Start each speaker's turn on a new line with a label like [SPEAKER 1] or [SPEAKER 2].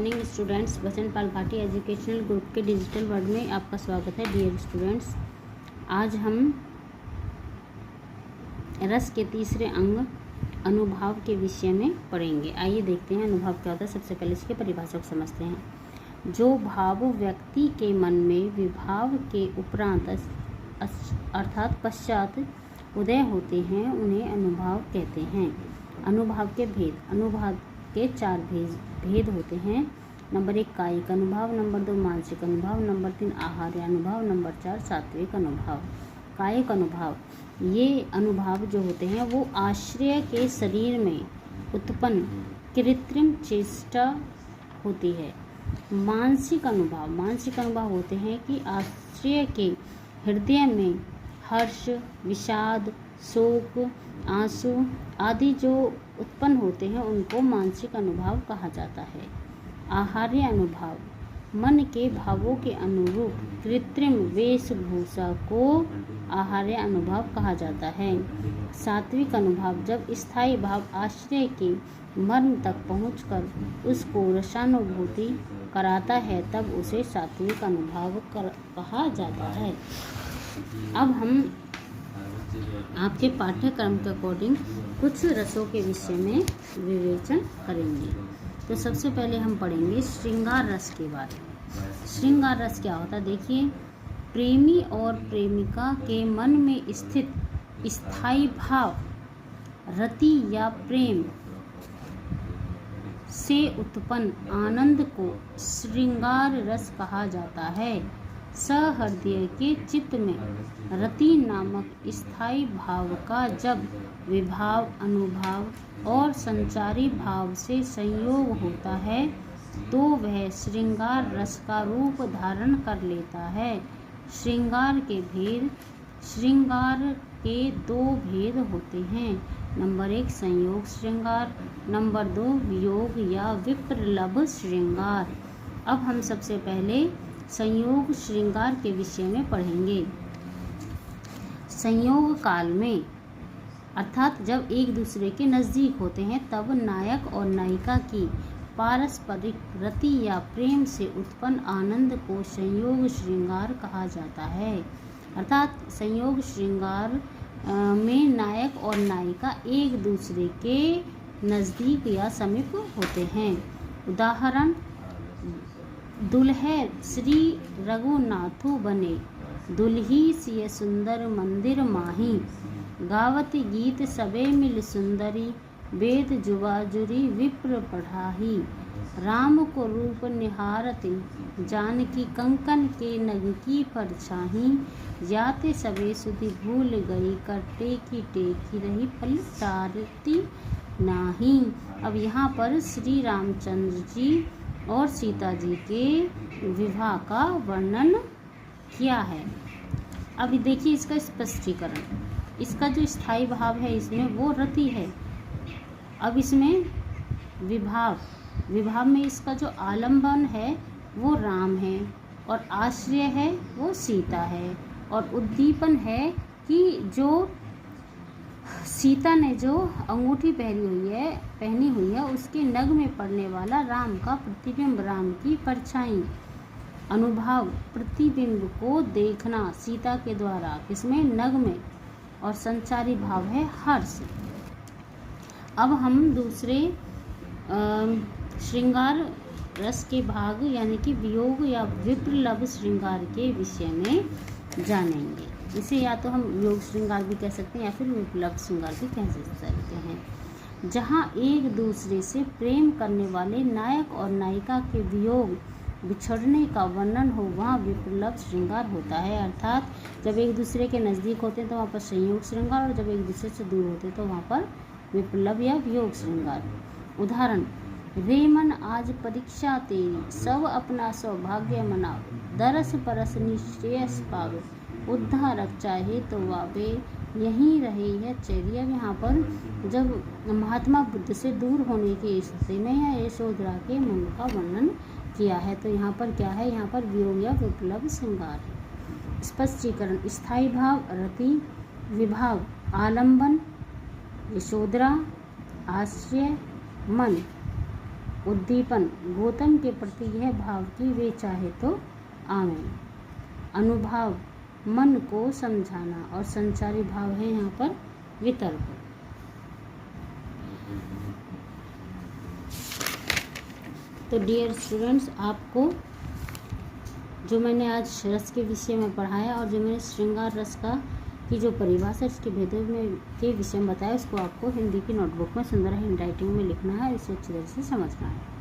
[SPEAKER 1] Morning students. Basant Pal Bhati educational group के digital world में आपका स्वागत है। डियर स्टूडेंट्स, आज हम रस के तीसरे अंग अनुभाव के विषय में पढ़ेंगे। आइए देखते हैं अनुभाव क्या होता है। सबसे पहले इसके परिभाषा को समझते हैं। जो भाव व्यक्ति के मन में विभाव के उपरांत अर्थात पश्चात उदय होते हैं उन्हें अनुभाव कहते हैं। अनुभाव के भेद। अनुभाव के 4 भेद होते हैं। नंबर 1 कायिक अनुभाव, नंबर 2 मानसिक अनुभाव, नंबर 3 आहार्य अनुभाव, नंबर 4 सात्विक अनुभाव। कायिक अनुभाव, ये अनुभाव जो होते हैं वो आश्रय के शरीर में उत्पन्न कृत्रिम चेष्टा होती है। मानसिक अनुभाव होते हैं कि आश्रय के हृदय में हर्ष, विषाद, शोक, आंसू आदि जो उत्पन्न होते हैं उनको मानसिक अनुभाव कहा जाता है। आहार्य अनुभाव, मन के भावों के अनुरूप कृत्रिम वेशभूषा को आहार्य अनुभाव कहा जाता है। सात्विक अनुभाव, जब स्थायी भाव आश्रय के मर्म तक पहुंचकर उसको रसानुभूति कराता है तब उसे सात्विक अनुभाव कहा जाता है। अब हम आपके पाठ्यक्रम के अकॉर्डिंग कुछ रसों के विषय में विवेचन करेंगे। तो सबसे पहले हम पढ़ेंगे श्रृंगार रस के बारे में। श्रृंगार रस क्या होता है? देखिए, प्रेमी और प्रेमिका के मन में स्थित स्थायी भाव, रति या प्रेम से उत्पन्न आनंद को श्रृंगार रस कहा जाता है। सहृदय के चित्त में रति नामक स्थायी भाव का जब विभाव, अनुभाव और संचारी भाव से संयोग होता है तो वह श्रृंगार रस का रूप धारण कर लेता है। श्रृंगार के भेद। श्रृंगार के 2 भेद होते हैं। नंबर 1 संयोग श्रृंगार, नंबर 2 वियोग या विप्रलभ श्रृंगार। अब हम सबसे पहले संयोग श्रृंगार के विषय में पढ़ेंगे। संयोग काल में अर्थात जब एक दूसरे के नज़दीक होते हैं तब नायक और नायिका की पारस्परिक रति या प्रेम से उत्पन्न आनंद को संयोग श्रृंगार कहा जाता है। अर्थात संयोग श्रृंगार में नायक और नायिका एक दूसरे के नज़दीक या समीप होते हैं। उदाहरण, दुल्हे श्री रघुनाथु बने, दुल्ही सिय सुंदर मंदिर माही, गावत गीत सबे मिल सुंदरी, वेद जुबाजुरी विप्र पढ़ाही, राम को रूप निहारति, जानकी कंकन के नग की परछाही, जाते सबे सुधि भूल गई, करते की टेकी रही फल टारती नाही। अब यहाँ पर श्री रामचंद्र जी और सीता जी के विवाह का वर्णन किया है। अब देखिए इसका स्पष्टीकरण। इसका जो स्थायी भाव है इसमें वो रति है। अब इसमें विभाव में इसका जो आलंबन है वो राम है और आश्रय है वो सीता है और उद्दीपन है कि जो सीता ने जो अंगूठी पहनी हुई है उसके नग में पड़ने वाला राम का प्रतिबिंब, राम की परछाई। अनुभाव, प्रतिबिंब को देखना सीता के द्वारा किसमें? नग में। और संचारी भाव है हर्ष। अब हम दूसरे श्रृंगार रस के भाग यानी कि वियोग या विप्रलभ श्रृंगार के विषय में जानेंगे। इसे या तो हम वियोग श्रृंगार भी कह सकते हैं या फिर विप्लव श्रृंगार भी कह सकते हैं। जहाँ एक दूसरे से प्रेम करने वाले नायक और नायिका के वियोग, बिछड़ने का वर्णन हो वहाँ विप्लव श्रृंगार होता है। अर्थात जब एक दूसरे के नज़दीक होते हैं तो वहाँ पर संयोग श्रृंगार और जब एक दूसरे से दूर होते हैं तो वहाँ पर विप्लव या वियोग श्रृंगार। उदाहरण, रे मन आज परीक्षा तेरी, सब अपना सौभाग्य मनाओ, दरस परस निश्रेयस पावे, उद्धारक चाहे तो वावे, यहीं रहे है चेरिया। यहाँ पर जब महात्मा बुद्ध से दूर होने की स्थिति में या यशोधरा के मन का वर्णन किया है तो यहाँ पर क्या है? यहाँ पर वियोग या विप्लव श्रृंगार। स्पष्टीकरण, स्थायी भाव रति, विभाव आलंबन, यशोधरा, आश्रय, मन। उद्दीपन, गौतम के प्रति यह भाव कि वे चाहे तो आवें। अनुभाव, मन को समझाना, और संचारी भाव है यहाँ पर वितर्क। तो डियर स्टूडेंट्स, आपको जो मैंने आज रस के विषय में पढ़ाया और जो मैंने श्रृंगार रस का की जो परिभाषा इसके भेदों में के विषय में बताया, उसको आपको हिंदी की नोटबुक में सुंदर हैंड राइटिंग में लिखना है, इसे अच्छी तरह से समझना है।